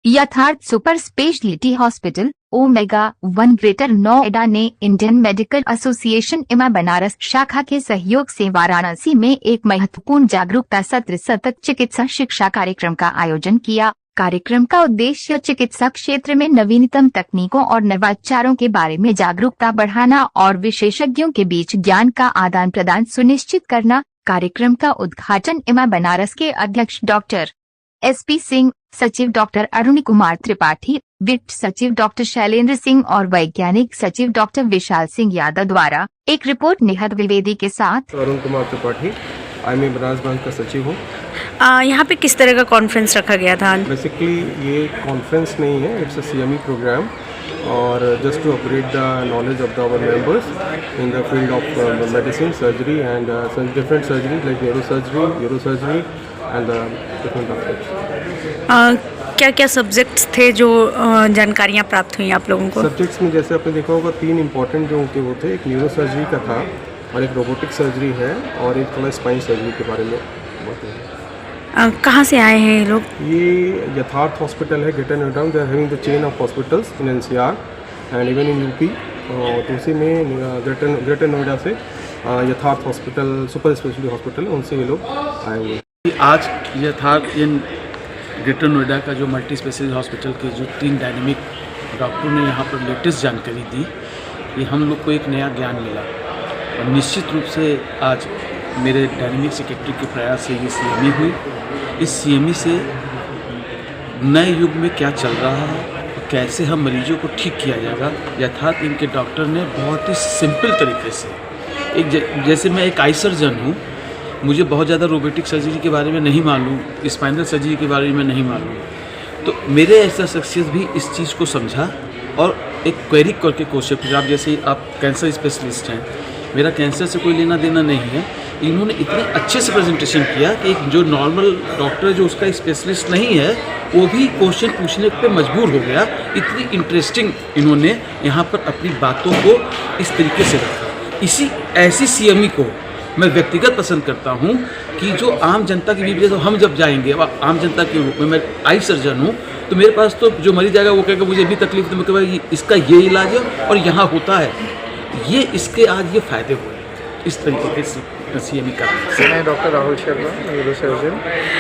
यथार्थ super speciality hospital omega 1 greater Noida ने Indian medical association इमा बनारस शाखा के सहयोग से वाराणसी में एक महत्वपूर्ण जागरूकता सत्र सतत चिकित्सा शिक्षा कार्यक्रम का आयोजन किया। कार्यक्रम का उद्देश्य चिकित्सा क्षेत्र में नवीनतम तकनीकों और नवाचारों के बारे में जागरूकता बढ़ाना और विशेषज्ञों के बीच ज्ञान का आदान प्रदान सुनिश्चित करना। कार्यक्रम का उद्घाटन इमा बनारस के अध्यक्ष डॉक्टर SP सिंह, सचिव डॉक्टर अरुण कुमार त्रिपाठी, वित्त सचिव डॉक्टर शैलेंद्र सिंह और वैज्ञानिक सचिव डॉक्टर विशाल सिंह यादव द्वारा। एक रिपोर्ट निहद द्विवेदी के साथ। अरुण कुमार त्रिपाठी, मैं बनारस ब्रांच का सचिव हूँ। यहाँ पे किस तरह का कॉन्फ्रेंस रखा गया था? बेसिकली ये कॉन्फ्रेंस नहीं है, इट्स अ CME प्रोग्राम और just to upgrade the knowledge of our members in the field of medicine, surgery and different surgery like neurosurgery and different options. क्या क्या सब्जेक्ट्स थे जो जानकारियाँ प्राप्त हुई आप लोगों को? सब्जेक्ट्स में जैसे आपने देखा होगा 3 इंपॉर्टेंट जो उनके वो थे, एक न्यूरोसर्जरी का था और एक रोबोटिक सर्जरी है और एक थोड़ा स्पाइन सर्जरी के बारे में बताएं। कहाँ से आए हैं ये लोग? ये यथार्थ हॉस्पिटल है Greater Noida, they are having the chain of hospitals in NCR and even in UP। तो उसी में ग्रेटर नोएडा से यथार्थ हॉस्पिटल सुपर स्पेशलिटी हॉस्पिटल है, उनसे ये लोग आए हुए हैं। आज यथार्थ इन ग्रेटर नोएडा का जो मल्टी स्पेशलिटी हॉस्पिटल के जो 3 डायनेमिक डॉक्टरों ने यहाँ पर लेटेस्ट जानकारी दी, ये हम लोग को एक नया ज्ञान मिला और निश्चित रूप से आज मेरे डायनेमिक सेक्रेटरी के प्रयास से ये CME हुई। इस CME से नए युग में क्या चल रहा है और कैसे हम मरीजों को ठीक किया जाएगा, यथार्थ इनके डॉक्टर ने बहुत ही सिंपल तरीके से जैसे मैं एक आई सर्जन हूँ, मुझे बहुत ज़्यादा रोबोटिक सर्जरी के बारे में नहीं मालूम, स्पाइनल सर्जरी के बारे में नहीं मालूम, तो मेरे ऐसा सक्सेस भी इस चीज़ को समझा और एक क्वेरी करके क्वेश्चन पूछा। आप जैसे आप कैंसर स्पेशलिस्ट हैं, मेरा कैंसर से कोई लेना देना नहीं है, इन्होंने इतने अच्छे से प्रेजेंटेशन किया कि एक जो नॉर्मल डॉक्टर जो उसका स्पेशलिस्ट नहीं है वो भी क्वेश्चन पूछने पे मजबूर हो गया। इतनी इंटरेस्टिंग इन्होंने यहाँ पर अपनी बातों को इस तरीके से रखा। ऐसी CME को मैं व्यक्तिगत पसंद करता हूँ कि जो आम जनता की बीच, हम जब जाएंगे आम जनता के रूप में, मैं आई सर्जन हूँ तो मेरे पास तो जो मरीज आएगा वो कहेगा मुझे भी तकलीफ, तो मैं कहूँगा इसका ये इलाज है और यहाँ होता है, ये इसके आज ये फ़ायदे हुए इस तरीके से CME का। मैं doctor Rahul Sharma, neurosurgeon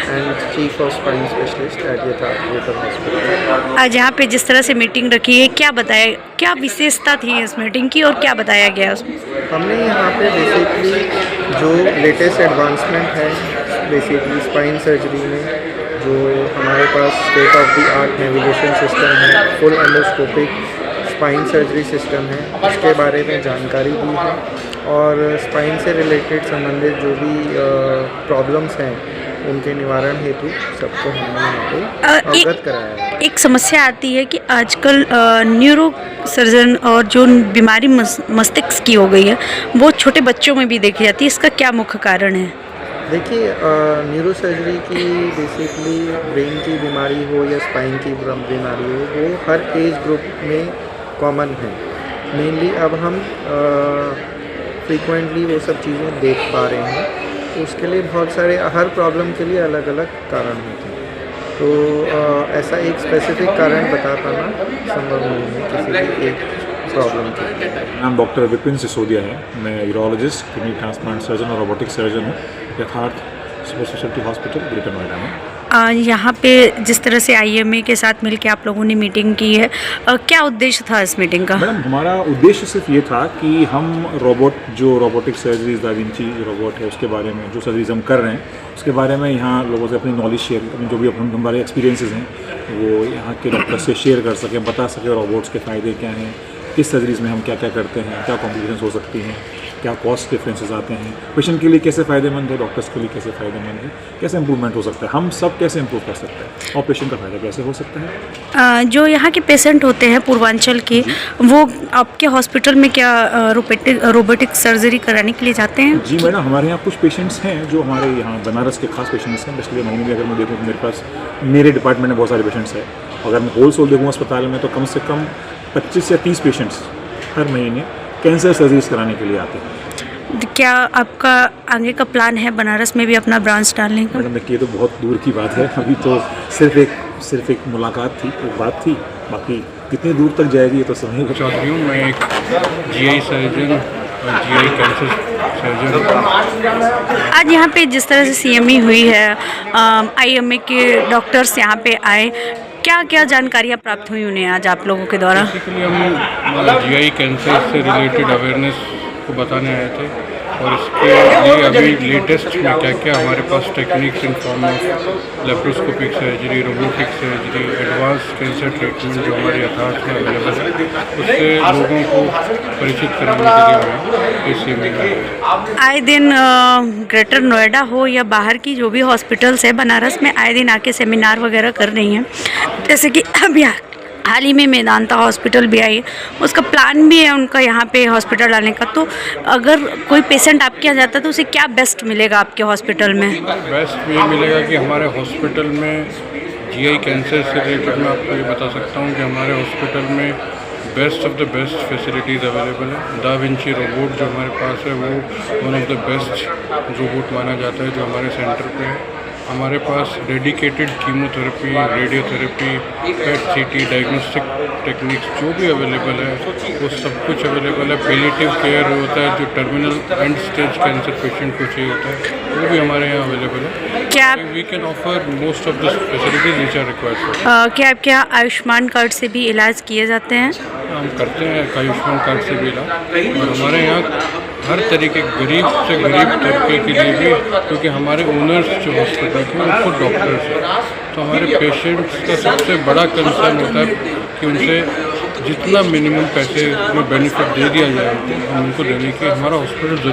and chief of spine specialist at यथार्थ हॉस्पिटल। आज यहाँ पे जिस तरह से मीटिंग रखी है, क्या बताया, क्या विशेषता थी इस मीटिंग की और क्या बताया गया उसमें? हमने यहाँ पे बेसिकली जो लेटेस्ट एडवांसमेंट है बेसिकली स्पाइन सर्जरी में, जो हमारे पास state of the art navigation system है, full endoscopic spine surgery system है, उसके बारे में जानकारी दी है और स्पाइन से रिलेटेड संबंधित जो भी प्रॉब्लम्स हैं उनके निवारण हेतु सबको हमने यहाँ पे अवगत कराया है। एक समस्या आती है कि आजकल न्यूरो सर्जन और जो बीमारी मस्तिष्क की हो गई है वो छोटे बच्चों में भी देखी जाती है, इसका क्या मुख्य कारण है? देखिए, न्यूरो सर्जरी की बेसिकली ब्रेन की बीमारी हो या स्पाइन की बीमारी हो, वो हर एज ग्रुप में कॉमन है। मेनली अब हम फ्रीक्वेंटली वो सब चीज़ें देख पा रहे हैं, तो उसके लिए बहुत सारे हर प्रॉब्लम के लिए अलग अलग कारण होते हैं, तो ऐसा एक स्पेसिफिक कारण बता पाना संभव नहीं है किसी भी एक प्रॉब्लम के। नाम डॉक्टर विपिन सिसोदिया है, मैं यूरोलॉजिस्ट, किडनी ट्रांसप्लांट सर्जन और रोबोटिक सर्जन हूँ यथार्थ super speciality hospital greater Noida में। यहाँ पे जिस तरह से IMA के साथ मिलकर आप लोगों ने मीटिंग की है, क्या उद्देश्य था इस मीटिंग का? मैडम, हमारा उद्देश्य सिर्फ ये था कि हम रोबोटिक सर्जरीज, दा विंची रोबोट है उसके बारे में, जो सर्जरीज हम कर रहे हैं उसके बारे में यहाँ लोगों से अपनी नॉलेज शेयर, जो भी हमारे एक्सपीरियंसेस हैं वो यहाँ के डॉक्टर से शेयर कर सकें, बता सकें रोबोट्स के फ़ायदे क्या हैं, किस सर्जरीज में हम क्या क्या करते हैं, क्या कॉम्प्लिकेशंस हो सकती हैं, क्या कॉस्ट डिफरेंसेस आते हैं, पेशेंट के लिए कैसे फ़ायदेमंद है, डॉक्टर्स के लिए कैसे फ़ायदेमंद है, कैसे इंप्रूवमेंट हो सकता है, हम सब कैसे इंप्रूव कर सकते हैं और पेशेंट का फ़ायदा कैसे हो सकता है। जो यहाँ के पेशेंट होते हैं पूर्वांचल के, वो आपके हॉस्पिटल में क्या रोबोटिक सर्जरी कराने के लिए जाते हैं? जी मैडम, हमारे यहाँ कुछ पेशेंट्स हैं जो हमारे यहाँ बनारस के खास पेशेंट्स हैं। पिछले महीने में अगर मैं देखूँ तो मेरे पास, मेरे डिपार्टमेंट में बहुत सारे पेशेंट्स हैं। अगर मैं होल सोल देखूँ अस्पताल में तो कम से कम 25 या 30 पेशेंट्स हर महीने कैंसर सर्जरीज कराने के लिए आते हैं। क्या आपका आगे का प्लान है बनारस में भी अपना ब्रांच डालने का? मैडम देखिए, ये तो बहुत दूर की बात है, अभी तो सिर्फ एक सिर्फ एक मुलाकात थी, एक बात थी। बाकी कितनी दूर तक जाएगी ये तो समय को चौधरी हूँ, मैं एक GI सर्जन और GI कैंसर सर्जन। आज यहाँ पे जिस तरह से CME हुई है, IMA के डॉक्टर्स यहाँ पे आए, क्या क्या जानकारियाँ प्राप्त हुई उन्हें आज आप लोगों के द्वारा? बेसिकली हम GI कैंसर से रिलेटेड अवेयरनेस को बताने आए थे और इसके लिए अभी लेटेस्ट में क्या क्या हमारे पास techniques in form of laparoscopic surgery, robotic surgery, advance cancer treatment जो हमारे यथार्थ में अवेलेबल है, उससे लोगों को परिचित कराने के लिए इस में आए दिन ग्रेटर नोएडा हो या बाहर की जो भी हॉस्पिटल्स है बनारस में, आए दिन आके सेमिनार वगैरह कर रही हैं। जैसे कि अभी हाल ही में मेदांता हॉस्पिटल भी आई है, उसका प्लान भी है उनका यहाँ पे हॉस्पिटल आने का। तो अगर कोई पेशेंट आपके यहाँ जाता है तो उसे क्या बेस्ट मिलेगा आपके हॉस्पिटल में? बेस्ट ये मिलेगा कि हमारे हॉस्पिटल में GI कैंसर से रिलेटेड मैं आपको ये बता सकता हूँ कि हमारे हॉस्पिटल में best of the best facilities available है। दा विंची रोबोट जो हमारे पास है वो one of the best robot माना जाता है जो हमारे सेंटर पे है। हमारे पास dedicated chemotherapy, radiotherapy, PET CT, diagnostic techniques जो भी अवेलेबल है वो सब कुछ अवेलेबल है। पैलिएटिव केयर होता है जो terminal and stage cancer patient को चाहिए होता है वो भी हमारे यहाँ अवेलेबल है। क्या we can offer most of the facilities which are required. क्या आपके यहाँ आयुष्मान कार्ड से भी इलाज किए जाते हैं? हम करते हैं आयुष्मान कार्ड से भी इलाज, और हमारे यहाँ हर तरीके गरीब से गरीब तबके के लिए भी, क्योंकि हमारे ओनर्स जो हॉस्पिटल के उनको डॉक्टर्स हैं, तो हमारे पेशेंट्स का सबसे बड़ा कंसर्न होता है कि उनसे जितना मिनिमम पैसे में बेनिफिट दे दिया जाए हम उनको देने की हमारा हॉस्पिटल